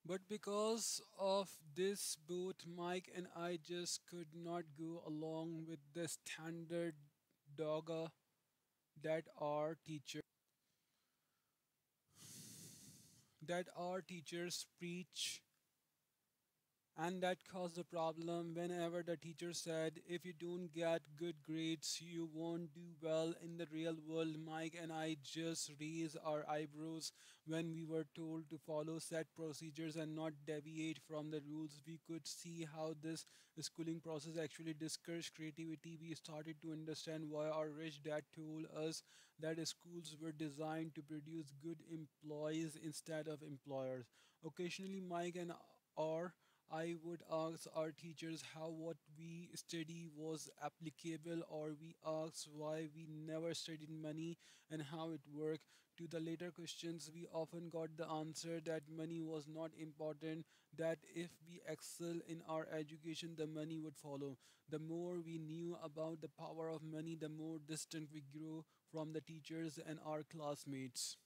But because of this, both Mike and I just could not go along with the standard dogma that our teachers preach, and that caused a problem whenever the teacher said, if you don't get good grades, you won't do well in the real world. Mike and I just raised our eyebrows when we were told to follow set procedures and not deviate from the rules. We could see how this schooling process actually discouraged creativity. We started to understand why our rich dad told us that schools were designed to produce good employees instead of employers. Occasionally, Mike and our I would ask our teachers how what we study was applicable, or we asked why we never studied money and how it worked. To the later questions, we often got the answer that money was not important, that if we excel in our education, the money would follow. The more we knew about the power of money, the more distant we grew from the teachers and our classmates.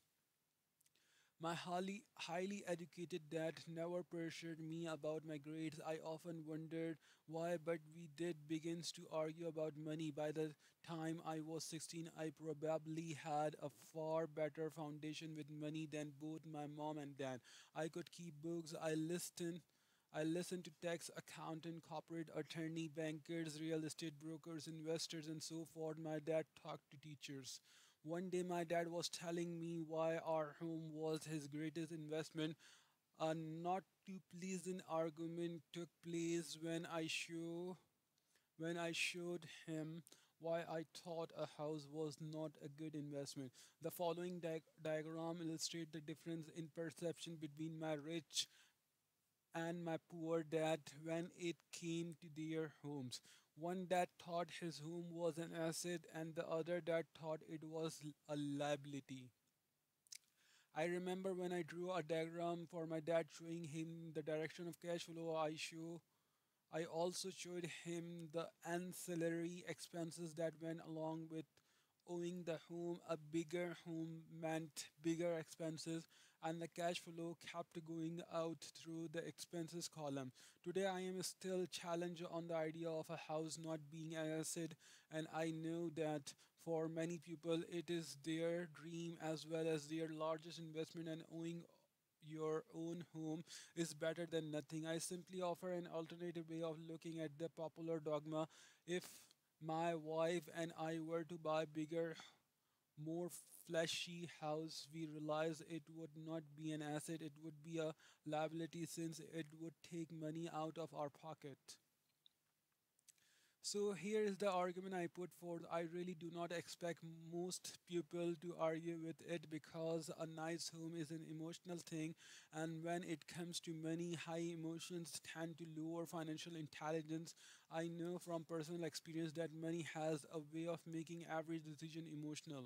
My highly educated dad never pressured me about my grades. I often wondered why, but we did begins to argue about money. By the time I was 16, I probably had a far better foundation with money than both my mom and dad. I could keep books. I listened to tax accountant, corporate attorney, bankers, real estate brokers, investors, and so forth. My dad talked to teachers. One day, my dad was telling me why our home was his greatest investment. A not too pleasant argument took place when I showed him why I thought a house was not a good investment. The following diagram illustrates the difference in perception between my rich and my poor dad when it came to their homes. One dad thought his home was an asset, and the other dad thought it was a liability. I remember when I drew a diagram for my dad showing him the direction of cash flow. I also showed him the ancillary expenses that went along with owning the home. A bigger home meant bigger expenses, and the cash flow kept going out through the expenses column. Today, I am still challenged on the idea of a house not being an asset, and I know that for many people, it is their dream as well as their largest investment, and owning your own home is better than nothing. I simply offer an alternative way of looking at the popular dogma. If my wife and I were to buy bigger, more flashy house, we realize it would not be an asset, it would be a liability since it would take money out of our pocket. So here is the argument I put forth. I really do not expect most people to argue with it because a nice home is an emotional thing, and when it comes to money, high emotions tend to lower financial intelligence. I know from personal experience that money has a way of making every decision emotional.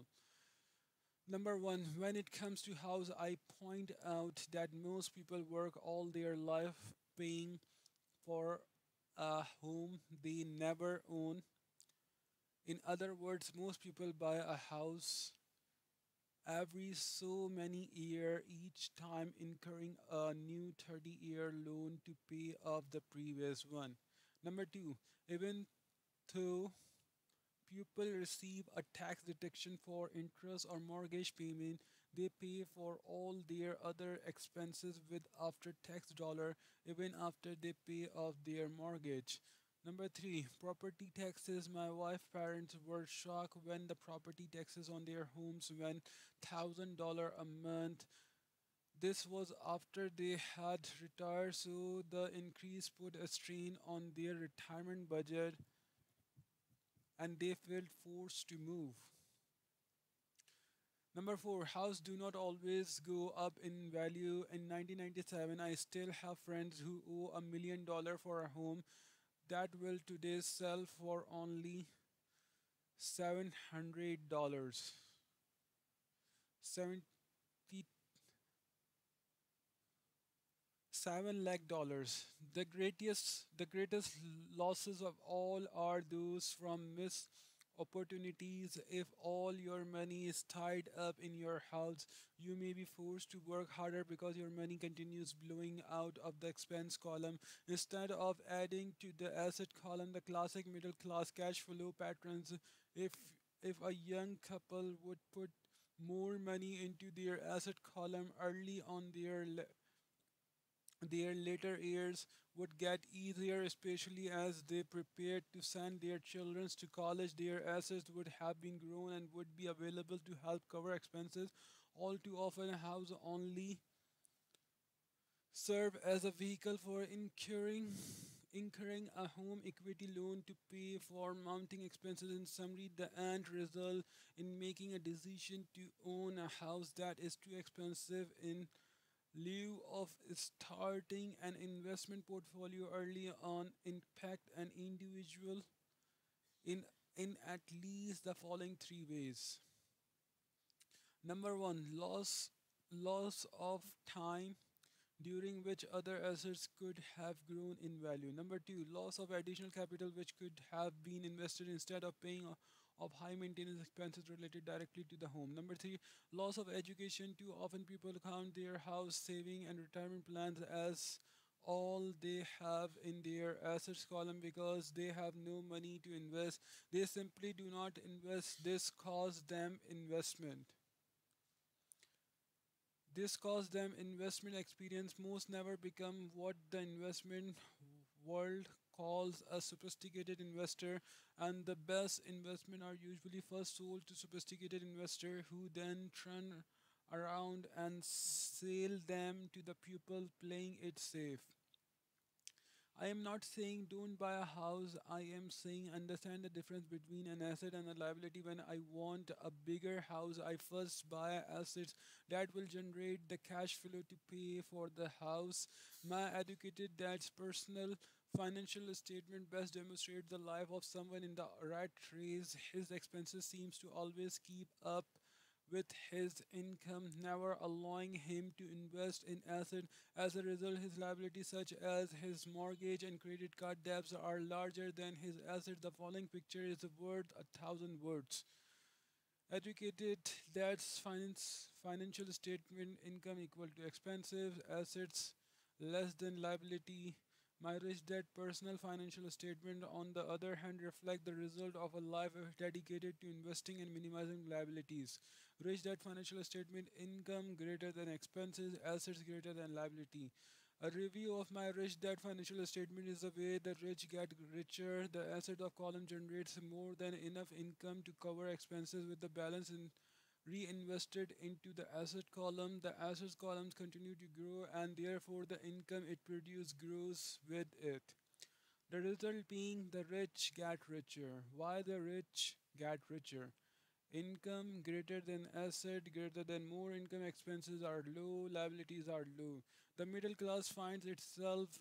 Number one, when it comes to house, I point out that most people work all their life paying for a home they never own. In other words, most people buy a house every so many year, each time incurring a new 30-year loan to pay off the previous one. Number two, even though people receive a tax deduction for interest or mortgage payment, they pay for all their other expenses with after tax dollar even after they pay off their mortgage. Number three, property taxes. My wife's parents were shocked when the property taxes on their homes went $1,000 a month. This was after they had retired, so the increase put a strain on their retirement budget and they felt forced to move. Number four, house do not always go up in value. In 1997, I still have friends who owe $1 million for a home that will today sell for only $700. 7 lakh dollars. The greatest losses of all are those from opportunities. If all your money is tied up in your house, you may be forced to work harder because your money continues blowing out of the expense column instead of adding to the asset column. The classic middle class cash flow patterns. If if a young couple would put more money into their asset column early on, their later years would get easier, especially as they prepared to send their children to college. Their assets would have been grown and would be available to help cover expenses. All too often, a house only serve as a vehicle for incurring a home equity loan to pay for mounting expenses. In summary, the end result in making a decision to own a house that is too expensive in lieu of starting an investment portfolio early on impact an individual in at least the following three ways. Number one, loss of time during which other assets could have grown in value. Number two, loss of additional capital which could have been invested instead of paying of high maintenance expenses related directly to the home. Number three, loss of education. Too often people count their house saving and retirement plans as all they have in their assets column because they have no money to invest. They simply do not invest. This caused them investment experience. Most never become what the investment world calls a sophisticated investor, and the best investment are usually first sold to sophisticated investor who then turn around and sell them to the people playing it safe. I am not saying don't buy a house. I am saying understand the difference between an asset and a liability. When I want a bigger house, I first buy assets that will generate the cash flow to pay for the house. My educated dad's personal financial statement best demonstrates the life of someone in the rat race. His expenses seems to always keep up with his income, never allowing him to invest in assets. As a result, his liabilities, such as his mortgage and credit card debts, are larger than his assets. The following picture is worth a thousand words. Educated dad's financial statement: income equal to expenses, assets less than liability. My rich dad personal financial statement, on the other hand, reflect the result of a life dedicated to investing and minimizing liabilities. Rich dad financial statement: income greater than expenses, assets greater than liability. A review of my rich dad financial statement is the way the rich get richer. The asset of column generates more than enough income to cover expenses with the balance in reinvested into the asset column. The assets columns continue to grow and therefore the income it produces grows with it. The result being the rich get richer. Why the rich get richer? Income greater than asset greater than more income, expenses are low, liabilities are low. The middle class finds itself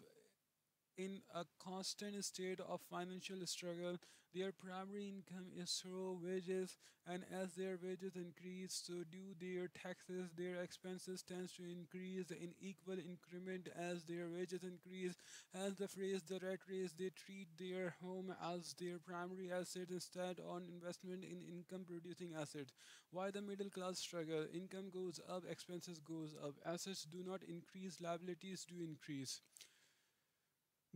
in a constant state of financial struggle. Their primary income is through wages, and as their wages increase, so do their taxes. Their expenses tend to increase in equal increment as their wages increase. As the phrase the rat race, they treat their home as their primary asset instead on investment in income producing assets. Why the middle class struggle? Income goes up, expenses goes up. Assets do not increase, liabilities do increase.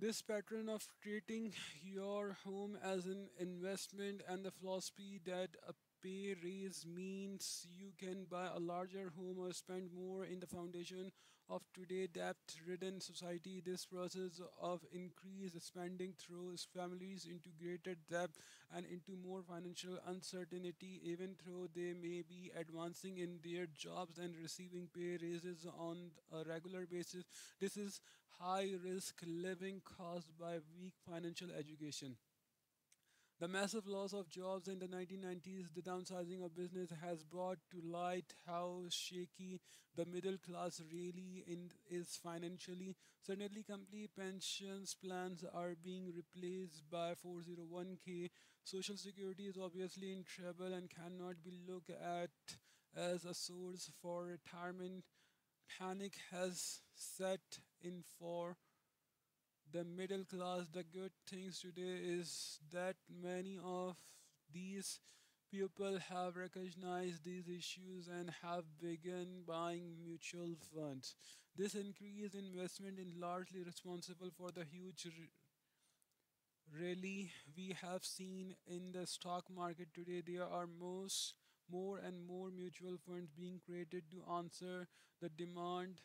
This pattern of treating your home as an investment and the philosophy that a pay raise means you can buy a larger home or spend more in the foundation of today's debt-ridden society. This process of increased spending throws families into greater debt and into more financial uncertainty, even though they may be advancing in their jobs and receiving pay raises on a regular basis. This is high risk living caused by weak financial education. The massive loss of jobs in the 1990s, the downsizing of business has brought to light how shaky the middle class really is financially. Suddenly, complete pensions plans are being replaced by 401k. Social Security is obviously in trouble and cannot be looked at as a source for retirement. Panic has set in for the middle class. The good things today is that many of These people have recognized these issues and have begun buying mutual funds. This increased investment is largely responsible for the huge rally we have seen in the stock market today. There are more and more mutual funds being created to answer the demand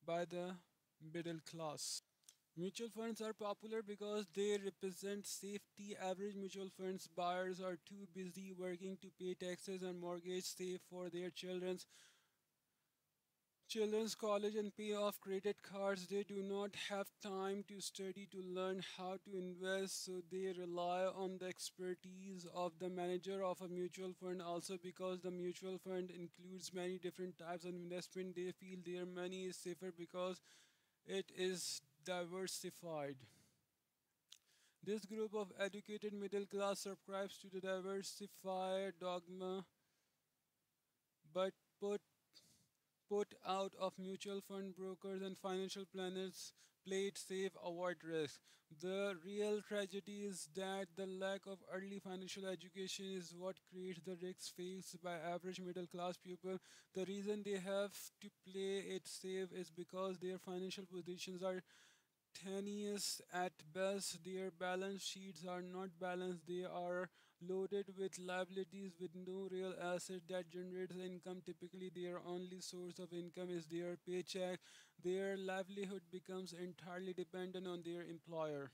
by the middle class. Mutual funds are popular because they represent safety. Average mutual funds buyers are too busy working to pay taxes and mortgage, save for their children's college and pay off credit cards. They do not have time to study to learn how to invest, so they rely on the expertise of the manager of a mutual fund. Also, because the mutual fund includes many different types of investment, they feel their money is safer because it is diversified. This group of educated middle class subscribes to the diversified dogma but put out of mutual fund brokers and financial planners play it safe, avoid risk. The real tragedy is that the lack of early financial education is what creates the risks faced by average middle class people. The reason they have to play it safe is because their financial positions are tenuous at best. Their balance sheets are not balanced. They are loaded with liabilities with no real asset that generates income. Typically, their only source of income is their paycheck. Their livelihood becomes entirely dependent on their employer.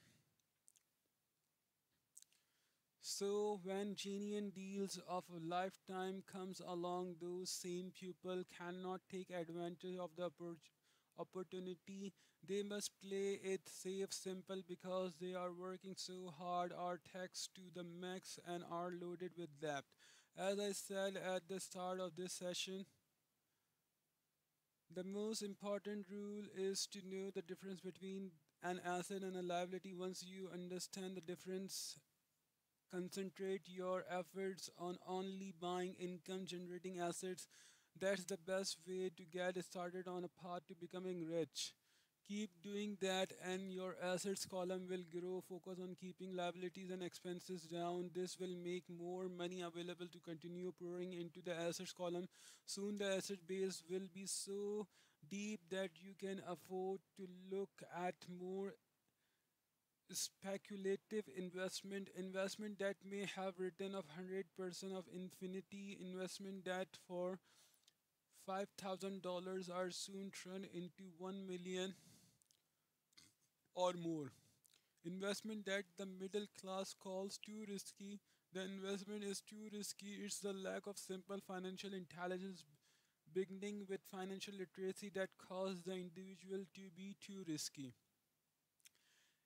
So when genuine deals of a lifetime comes along, those same people cannot take advantage of the opportunity. They must play it safe, simple because they are working so hard, are taxed to the max, and are loaded with debt. As I said at the start of this session, the most important rule is to know the difference between an asset and a liability. Once you understand the difference, concentrate your efforts on only buying income generating assets. That's the best way to get started on a path to becoming rich. Keep doing that, and your assets column will grow. Focus on keeping liabilities and expenses down. This will make more money available to continue pouring into the assets column. Soon, the asset base will be so deep that you can afford to look at more speculative investment that may have return of 100% of infinity, investment that for $5,000 are soon turned into 1 million or more. Investment that the middle class calls too risky. The investment is too risky. It's the lack of simple financial intelligence beginning with financial literacy that causes the individual to be too risky.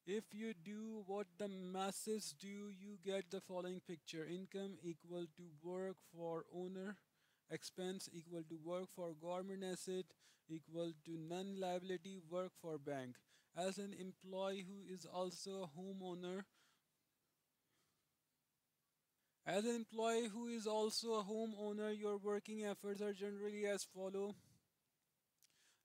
If you do what the masses do, you get the following picture. Income equal to work for owner, expense equal to work for government asset, equal to non-liability work for bank. As an employee who is also a homeowner, your working efforts are generally as follow.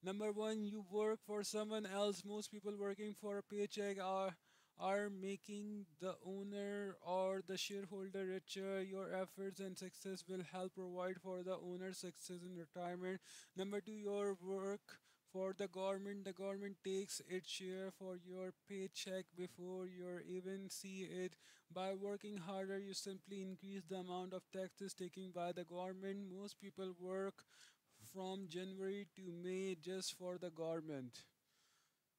Number one, you work for someone else. Most people working for a paycheck are making the owner or the shareholder richer. Your efforts and success will help provide for the owner's success in retirement. Number two, your work for the government. The government takes its share for your paycheck before you even see it. By working harder, you simply increase the amount of taxes taken by the government. Most people work from January to May just for the government.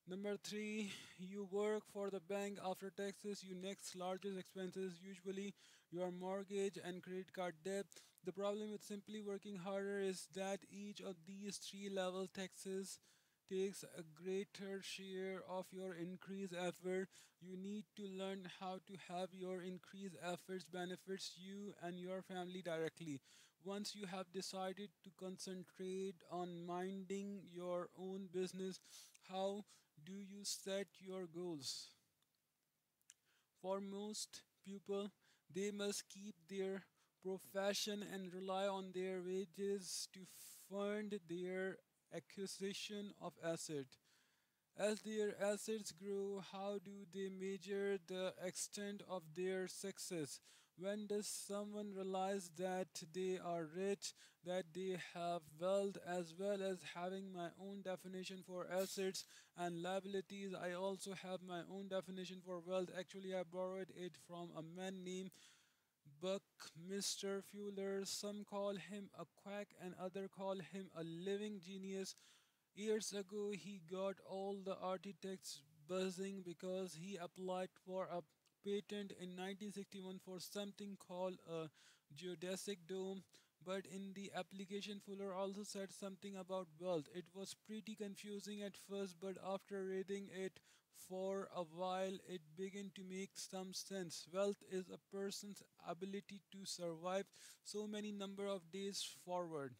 Number three, you work for the bank after taxes. Your next largest expenses usually your mortgage and credit card debt. The problem with simply working harder is that each of these three level taxes takes a greater share of your increased effort. You need to learn how to have your increased efforts benefits you and your family directly. Once you have decided to concentrate on minding your own business, how do you set your goals? For most people, they must keep their profession and rely on their wages to fund their acquisition of asset. As their assets grow, how do they measure the extent of their success? When does someone realize that they are rich, that they have wealth, as well as having my own definition for assets and liabilities? I also have my own definition for wealth. Actually, I borrowed it from a man named Buckminster Fuller. Some call him a quack and other call him a living genius. Years ago, he got all the architects buzzing because he applied for a patent in 1961 for something called a geodesic dome. But in the application, Fuller also said something about wealth. It was pretty confusing at first, but after reading it for a while, it began to make some sense. Wealth is a person's ability to survive so many number of days forward.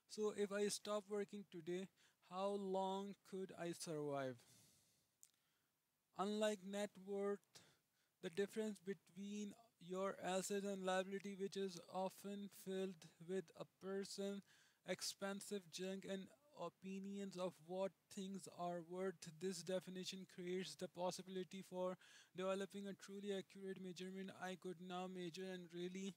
So if I stop working today, how long could I survive? Unlike net worth, the difference between your asset and liability, which is often filled with a person, expensive junk, and opinions of what things are worth, this definition creates the possibility for developing a truly accurate measurement. I could now measure and really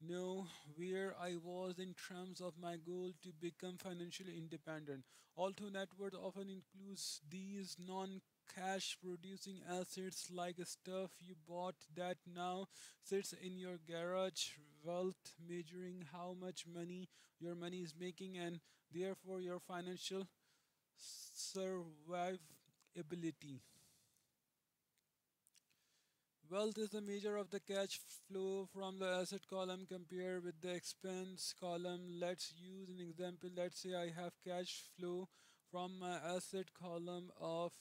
know where I was in terms of my goal to become financially independent. Although net worth often includes these non cash producing assets like stuff you bought that now sits in your garage, wealth measuring how much money your money is making and therefore your financial survivability. Wealth is the measure of the cash flow from the asset column compared with the expense column. Let's use an example. Let's say I have cash flow from my asset column of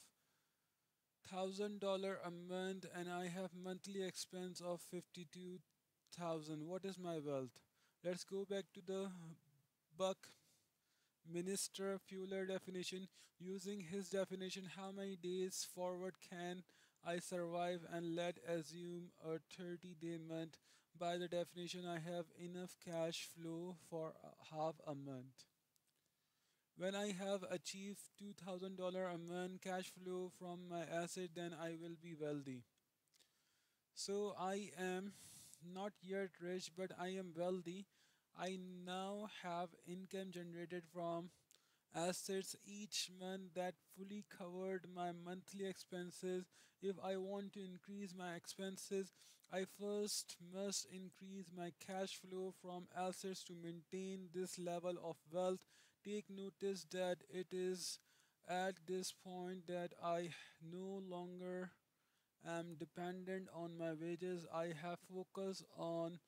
$1,000 a month and I have monthly expense of 52,000. What is my wealth? Let's go back to the Buckminster Fuller definition. Using his definition, how many days forward can I survive? And let assume a 30-day month. By the definition, I have enough cash flow for half a month. When I have achieved $2,000 a month cash flow from my asset, then I will be wealthy. So I am not yet rich, but I am wealthy. I now have income generated from assets each month that fully covered my monthly expenses. If I want to increase my expenses, I first must increase my cash flow from assets to maintain this level of wealth. Take notice that it is at this point that I no longer am dependent on my wages. I have focused on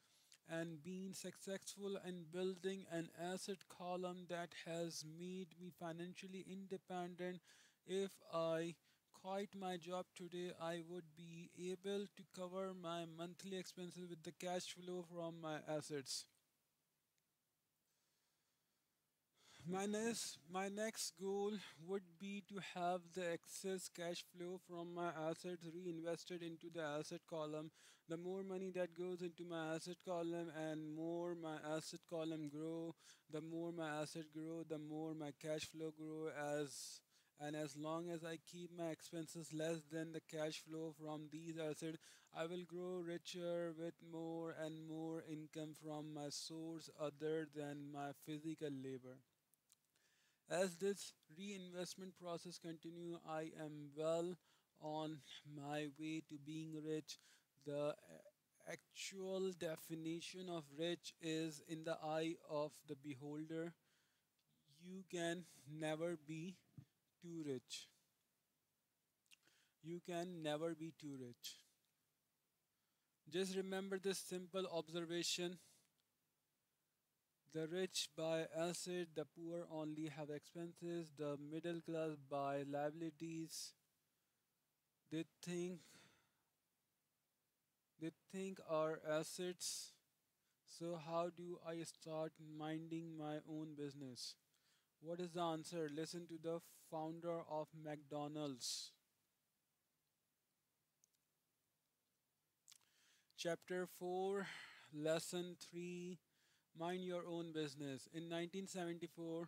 and been successful in building an asset column that has made me financially independent. If I quit my job today, I would be able to cover my monthly expenses with the cash flow from my assets. My next goal would be to have the excess cash flow from my assets reinvested into the asset column. The more money that goes into my asset column and more my asset column grow, the more my asset grow, the more my cash flow grow as long as I keep my expenses less than the cash flow from these assets, I will grow richer with more and more income from my source other than my physical labor. As this reinvestment process continue, I am well on my way to being rich. The actual definition of rich is in the eye of the beholder. You can never be too rich. You can never be too rich. Just remember this simple observation. The rich buy assets, the poor only have expenses, the middle class buy liabilities. They think they think are assets. So how do I start minding my own business? What is the answer? Listen to the founder of McDonald's. Chapter 4, Lesson 3, Mind Your Own Business. In 1974,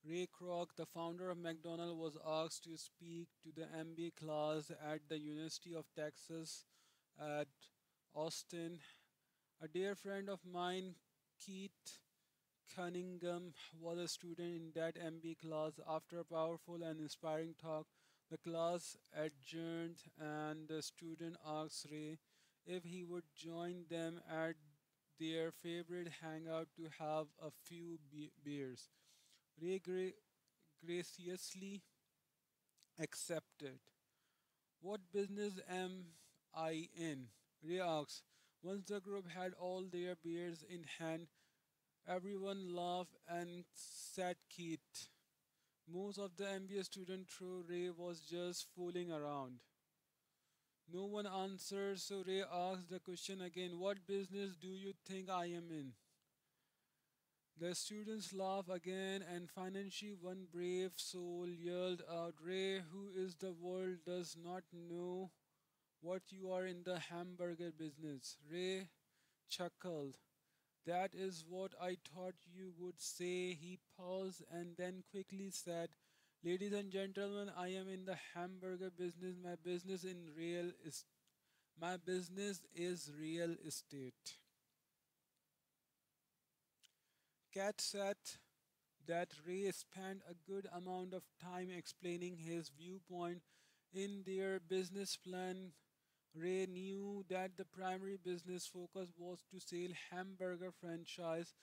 Ray Kroc, the founder of McDonald's, was asked to speak to the MBA class at the University of Texas at Austin. A dear friend of mine, Keith Cunningham, was a student in that MB class. After a powerful and inspiring talk, the class adjourned and the student asked Ray if he would join them at their favorite hangout to have a few beers. Ray graciously accepted. What business am I in? Ray asked. Once the group had all their beers in hand, everyone laughed and said Keith. Most of the MBA students through Ray was just fooling around. No one answered, so Ray asked the question again, what business do you think I am in? The students laughed again, and finally one brave soul yelled out, Ray, who is the world does not know what you are in the hamburger business. Ray chuckled. That is what I thought you would say. He paused and then quickly said, ladies and gentlemen, I am in the hamburger business. My business is real estate. Cat said that Ray spent a good amount of time explaining his viewpoint in their business plan. Ray knew that the primary business focus was to sell hamburger franchise,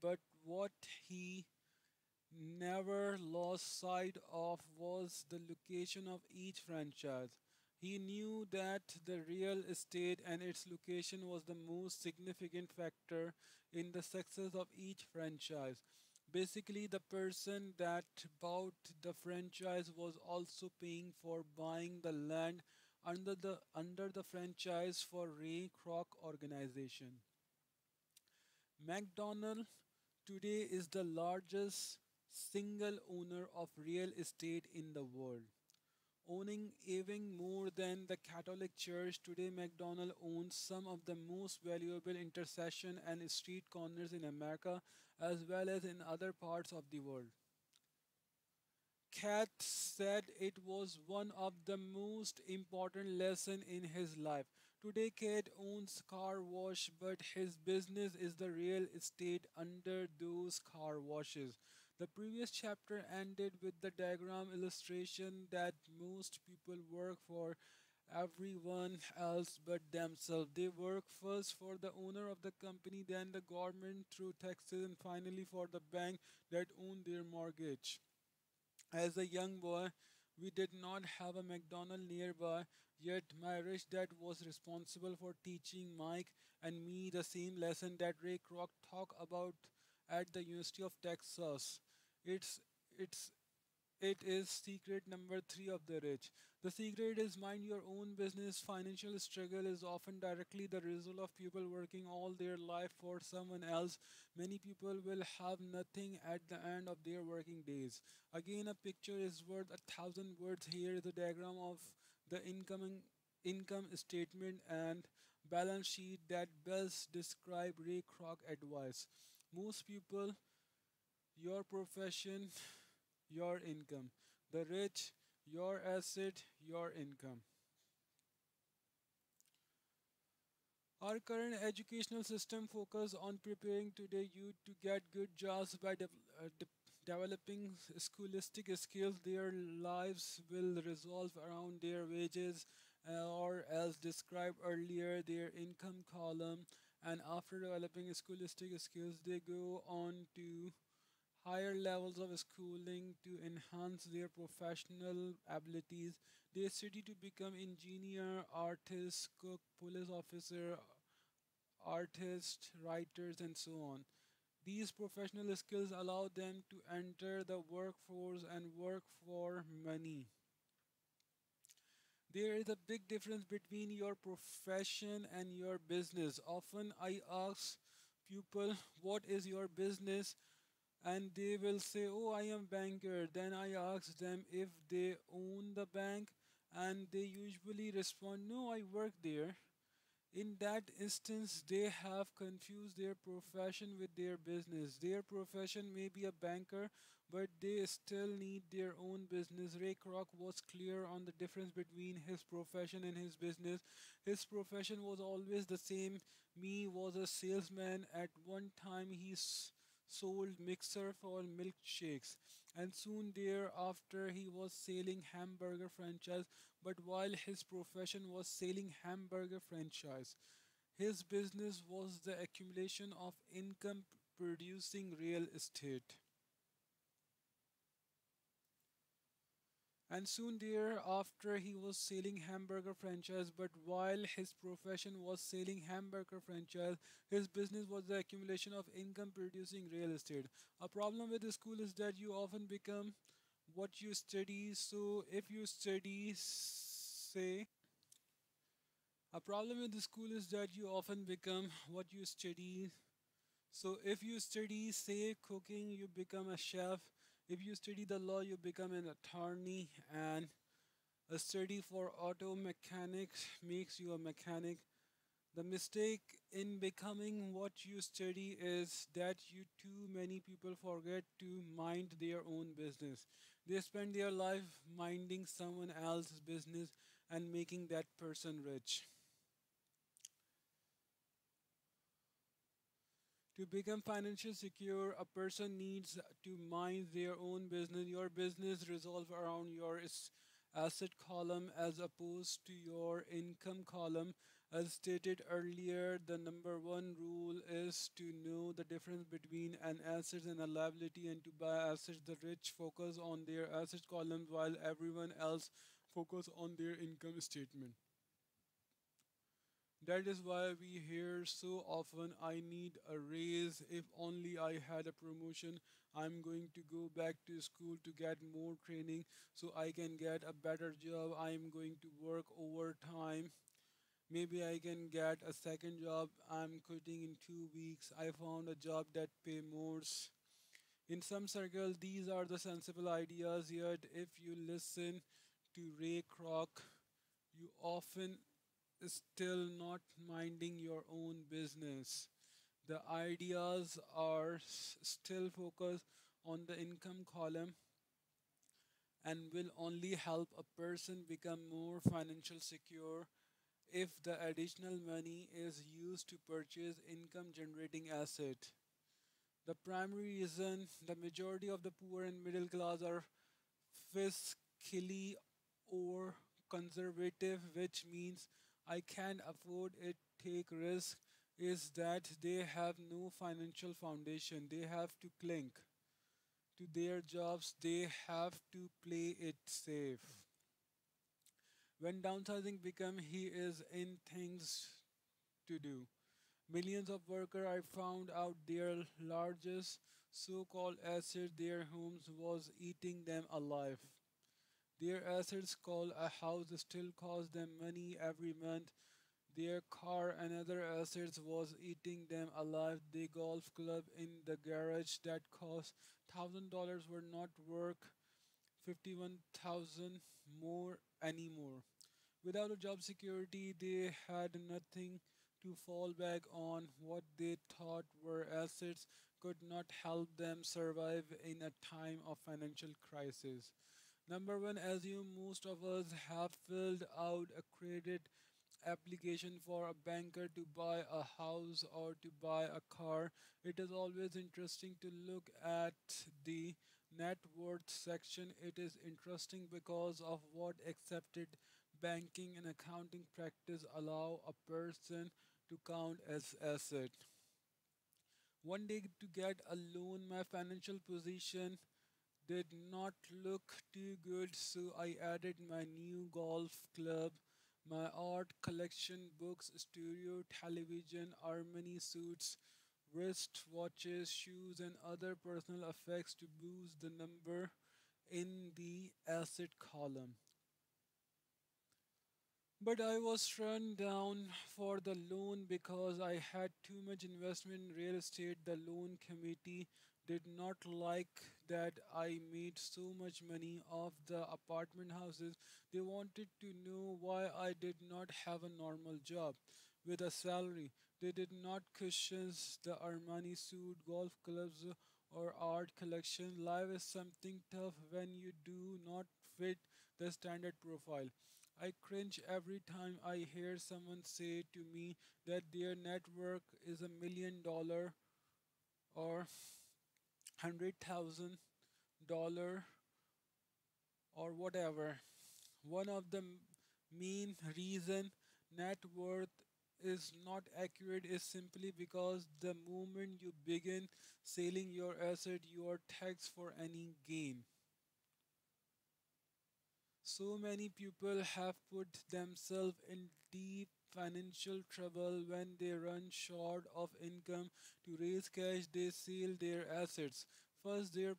but what he never lost sight of was the location of each franchise. He knew that the real estate and its location was the most significant factor in the success of each franchise. Basically, the person that bought the franchise was also paying for buying the land under the franchise for Ray Kroc organization. McDonald today is the largest single owner of real estate in the world. Owning even more than the Catholic Church, today McDonald owns some of the most valuable intersection and street corners in America as well as in other parts of the world. Kat said it was one of the most important lessons in his life. Today, Kat owns car wash, but his business is the real estate under those car washes. The previous chapter ended with the diagram illustration that most people work for everyone else but themselves. They work first for the owner of the company, then the government through taxes, and finally for the bank that own their mortgage. As a young boy, we did not have a McDonald's nearby, yet my rich dad was responsible for teaching Mike and me the same lesson that Ray Kroc talked about at the University of Texas. It's it's it is secret number three of the rich. The secret is mind your own business. Financial struggle is often directly the result of people working all their life for someone else. Many people will have nothing at the end of their working days. Again, a picture is worth a thousand words. Here is a diagram of the income statement and balance sheet that best describe Ray Kroc advice. Most people, your profession, your income. The rich, your asset, your income. Our current educational system focuses on preparing today youth to get good jobs by developing scholastic skills. Their lives will revolve around their wages, or as described earlier, their income column. And after developing scholastic skills, they go on to higher levels of schooling to enhance their professional abilities. They study to become engineer, artist, cook, police officer, artist, writers, and so on. These professional skills allow them to enter the workforce and work for money. There is a big difference between your profession and your business. Often I ask people, what is your business? And they will say, oh, I am banker. Then I ask them if they own the bank, and they usually respond, no, I work there. In that instance, they have confused their profession with their business. Their profession may be a banker, but they still need their own business. Ray Kroc was clear on the difference between his profession and his business. His profession was always the same. Me was a salesman. At one time, sold mixer for milkshakes, and soon thereafter he was selling hamburger franchise. But while his profession was selling hamburger franchise, his business was the accumulation of income producing real estate. And soon thereafter, he was selling hamburger franchise. But while his profession was selling hamburger franchise, his business was the accumulation of income producing real estate. A problem with the school is that you often become what you study. So if you study, say, a problem with the school is that you often become what you study. So if you study, say, cooking, you become a chef. If you study the law, you become an attorney. And a study for auto mechanics makes you a mechanic. The mistake in becoming what you study is that you too many people forget to mind their own business. They spend their life minding someone else's business and making that person rich. To become financially secure, a person needs to mind their own business. Your business revolves around your asset column as opposed to your income column. As stated earlier, the number one rule is to know the difference between an asset and a liability, and to buy assets. The rich focus on their asset columns while everyone else focus on their income statement. That is why we hear so often, I need a raise. If only I had a promotion, I'm going to go back to school to get more training so I can get a better job. I'm going to work overtime. Maybe I can get a second job. I'm quitting in 2 weeks. I found a job that pay more. In some circles, these are the sensible ideas, yet if you listen to Ray Kroc, you often still not minding your own business. The ideas are still focused on the income column and will only help a person become more financial secure if the additional money is used to purchase income generating asset. The primary reason the majority of the poor and middle class are fiscally or conservative, which means I can't afford it, take risk, is that they have no financial foundation. They have to cling to their jobs, they have to play it safe. When downsizing become he is in things to do. Millions of workers I found out their largest so-called asset, their homes, was eating them alive. Their assets called a house still cost them money every month. Their car and other assets was eating them alive. The golf club in the garage that cost $1,000 were not worth 51,000 more anymore. Without a job security, they had nothing to fall back on. What they thought were assets could not help them survive in a time of financial crisis. Number one, assume most of us have filled out a credit application for a banker to buy a house or to buy a car. It is always interesting to look at the net worth section. It is interesting because of what accepted banking and accounting practice allow a person to count as asset. One day to get a loan, my financial position did not look too good, so I added my new golf club, my art collection, books, stereo, television, Armani suits, wrist watches, shoes, and other personal effects to boost the number in the asset column. But I was turned down for the loan because I had too much investment in real estate. The loan committee did not like that I made so much money off the apartment houses. They wanted to know why I did not have a normal job. with a salary. They did not cushions the Armani suit, golf clubs, or art collection. Life is something tough when you do not fit the standard profile. I cringe every time I hear someone say to me that their network is $1 million or $100,000 or whatever. One of the main reason net worth is not accurate is simply because the moment you begin selling your asset, you are taxed for any gain. So many people have put themselves in deep financial trouble when they run short of income. To raise cash, they sell their assets. First, their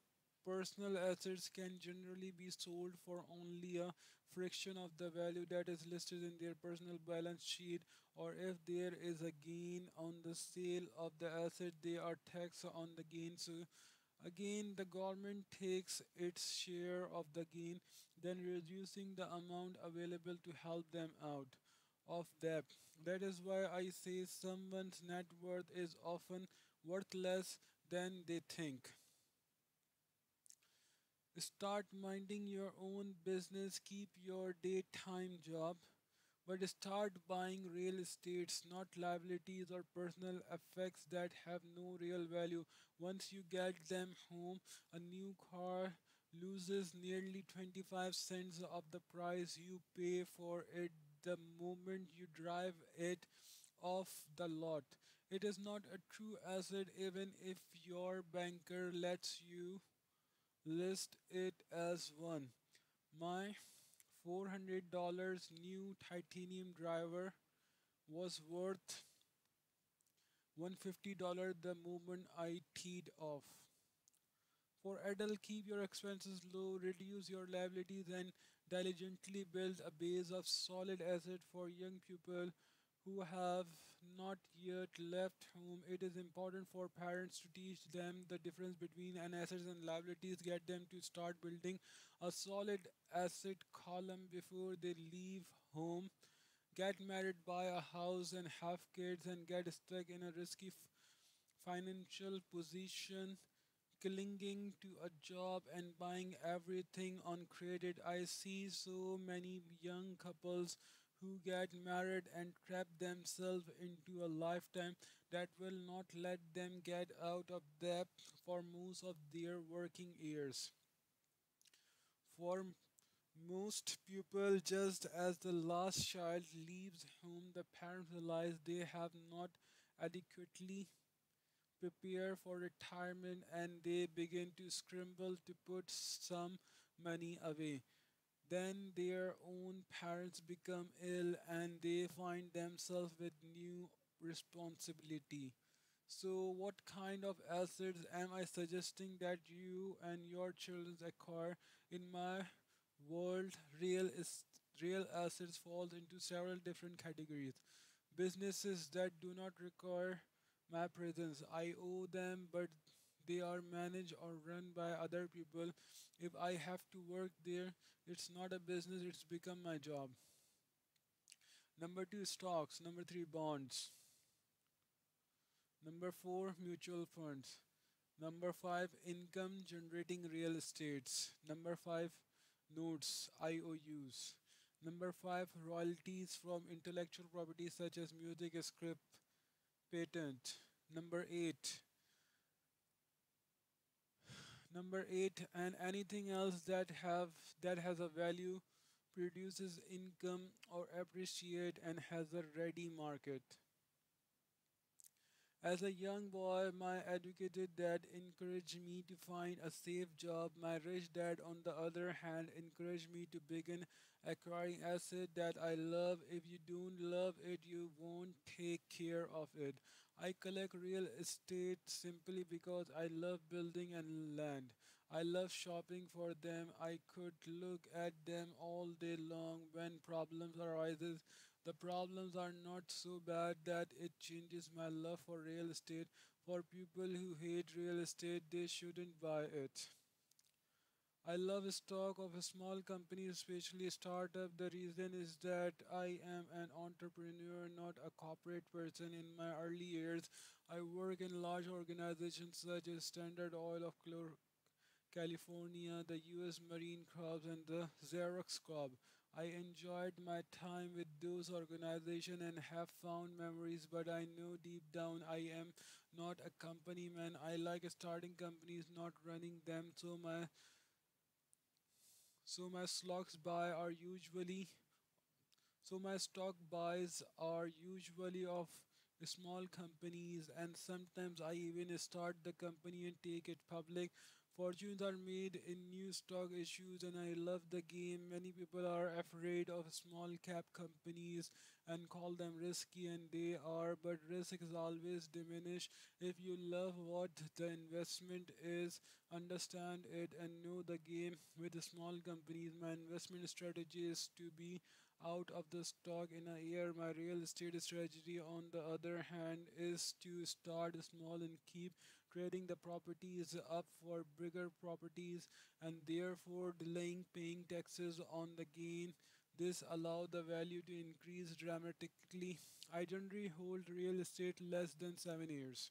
personal assets can generally be sold for only a fraction of the value that is listed in their personal balance sheet, or if there is a gain on the sale of the asset, they are taxed on the gain. So again, the government takes its share of the gain, then reducing the amount available to help them out of debt. That is why I say someone's net worth is often worth less than they think. Start minding your own business, keep your daytime job, but start buying real estates, not liabilities or personal effects that have no real value. Once you get them home, a new car loses nearly 25 cents of the price you pay for it the moment you drive it off the lot. It is not a true asset even if your banker lets you list it as one. My $400 new titanium driver was worth $150 the moment I teed off. For adult, keep your expenses low, reduce your liabilities, and diligently build a base of solid asset for young people who have not yet left home. It is important for parents to teach them the difference between an assets and liabilities, get them to start building a solid asset column before they leave home, get married, buy a house, and have kids, and get stuck in a risky financial position, clinging to a job and buying everything on credit. I see so many young couples who get married and trap themselves into a lifetime that will not let them get out of debt for most of their working years. For most people, just as the last child leaves home, the parents realize they have not adequately prepare for retirement and they begin to scramble to put some money away. Then their own parents become ill and they find themselves with new responsibility. So, what kind of assets am I suggesting that you and your children acquire? In my world, real assets falls into several different categories. Businesses that do not require my presence. I owe them, but they are managed or run by other people. If I have to work there, it's not a business, it's become my job. Number two, stocks. Number three, bonds. Number four, mutual funds. Number five, income generating real estates. Number five, notes, IOUs. Number five, royalties from intellectual property such as music, script, patent. Number eight, and anything else that has a value, produces income or appreciate and has a ready market. As a young boy, my educated dad encouraged me to find a safe job. My rich dad, on the other hand, encouraged me to begin acquiring assets that I love. If you don't love it, you won't take care of it. I collect real estate simply because I love building and land. I love shopping for them. I could look at them all day long. When problems arises, the problems are not so bad that it changes my love for real estate. For people who hate real estate, they shouldn't buy it. I love stock of a small company, especially startup. The reason is that I am an entrepreneur, not a corporate person. In my early years, I work in large organizations such as Standard Oil of California, the US Marine Corps, and the Xerox Corp. I enjoyed my time with those organizations and have found memories, but I know deep down I am not a company man. I like starting companies, not running them. So my stocks buy are usually so my stock buys are usually of small companies, and sometimes I even start the company and take it public. Fortunes are made in new stock issues, and I love the game. Many people are afraid of small cap companies and call them risky, and they are, but risk is always diminished if you love what the investment is, understand it, and know the game. With the small companies, my investment strategy is to be out of the stock in a year. My real estate strategy, on the other hand, is to start small and keep trading the properties up for bigger properties and therefore delaying paying taxes on the gain. This allows the value to increase dramatically. I generally hold real estate less than 7 years.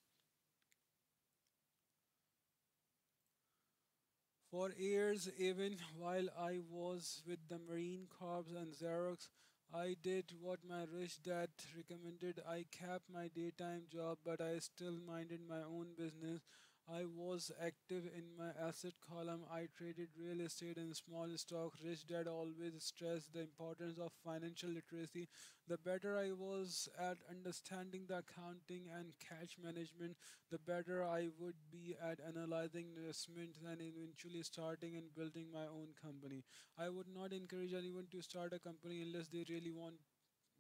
For years, even while I was with the Marine Corps and Xerox, I did what my rich dad recommended. I kept my daytime job, but I still minded my own business. I was active in my asset column. I traded real estate and small stock. Rich dad always stressed the importance of financial literacy. The better I was at understanding the accounting and cash management, the better I would be at analyzing investments and eventually starting and building my own company. I would not encourage anyone to start a company unless they really want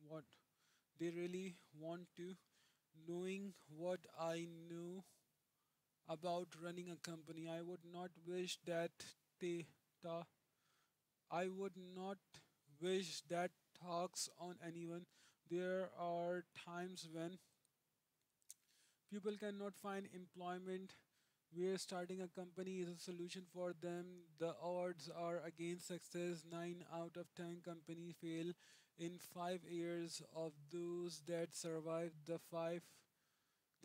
what they really want to. Knowing what I know about running a company, I would not wish that they ta- I would not wish that talks on anyone. There are times when people cannot find employment where starting a company is a solution for them. The odds are against success. 9 out of 10 companies fail in 5 years. Of those that survive the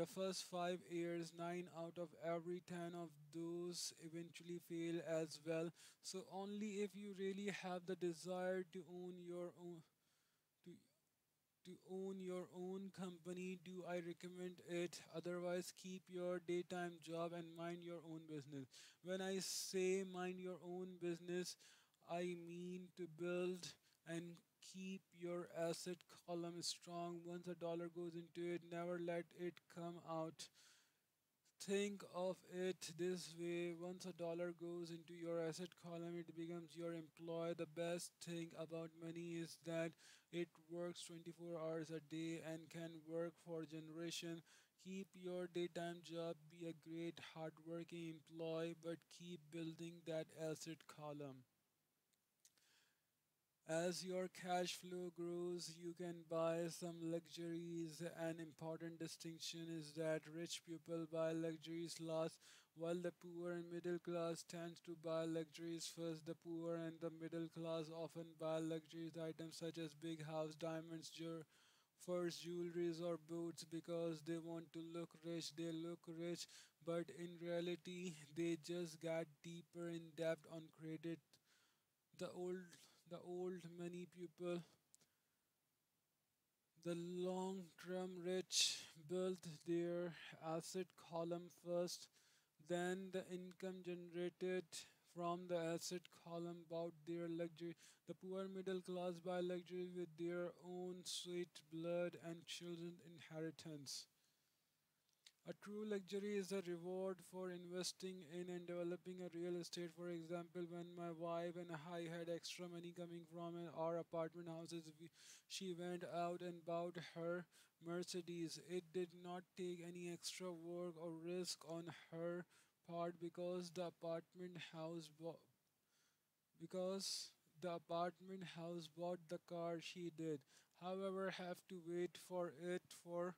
first 5 years, 9 out of every 10 of those eventually fail as well. So only if you really have the desire to to own your own company do I recommend it. Otherwise, keep your daytime job and mind your own business. When I say mind your own business, I mean to build and keep your asset column strong. Once a dollar goes into it, never let it come out. Think of it this way: once a dollar goes into your asset column, it becomes your employee. The best thing about money is that it works 24 hours a day and can work for generation. Keep your daytime job, be a great hardworking employee, but keep building that asset column. As your cash flow grows, you can buy some luxuries. An important distinction is that rich people buy luxuries last, while the poor and middle class tends to buy luxuries first. The poor and the middle class often buy luxuries items such as big house, diamonds, furs, jewelries, or boots because they want to look rich. They look rich, but in reality, they just got deeper in debt on credit. The old the old money people, the long-term rich, built their asset column first, then the income generated from the asset column bought their luxury. The poor middle class buy luxury with their own sweat, blood, and children's inheritance. A true luxury is a reward for investing in and developing a real estate. For example, when my wife and I had extra money coming from our apartment houses, she went out and bought her Mercedes. It did not take any extra work or risk on her part because the apartment house bought the car she did. However, have to wait for it for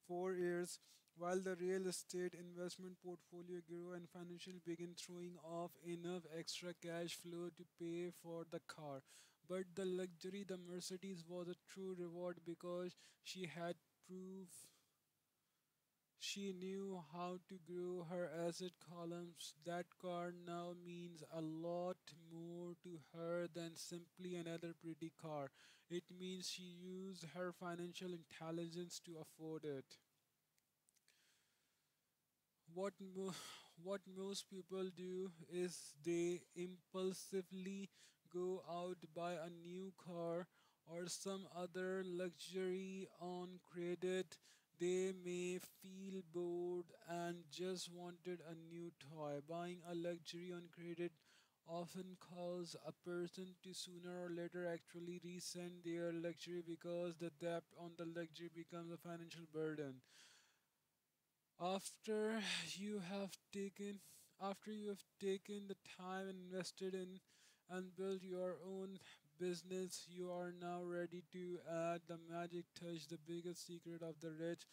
4 years While the real estate investment portfolio grew and financial began throwing off enough extra cash flow to pay for the car. But the luxury, the Mercedes, was a true reward because she had proof she knew how to grow her asset columns. That car now means a lot more to her than simply another pretty car. It means she used her financial intelligence to afford it. What mo- what most people do is they impulsively go out buy a new car or some other luxury on credit. They may feel bored and just wanted a new toy. Buying a luxury on credit often cause a person to sooner or later actually resend their luxury because the debt on the luxury becomes a financial burden. After you have taken after you have taken the time and invested in and built your own business, you are now ready to add the magic touch, the biggest secret of the rich,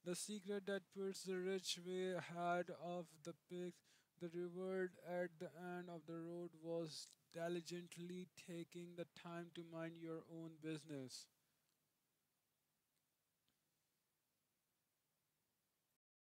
the secret that puts the rich way ahead of the pigs. The reward at the end of the road was diligently taking the time to mind your own business.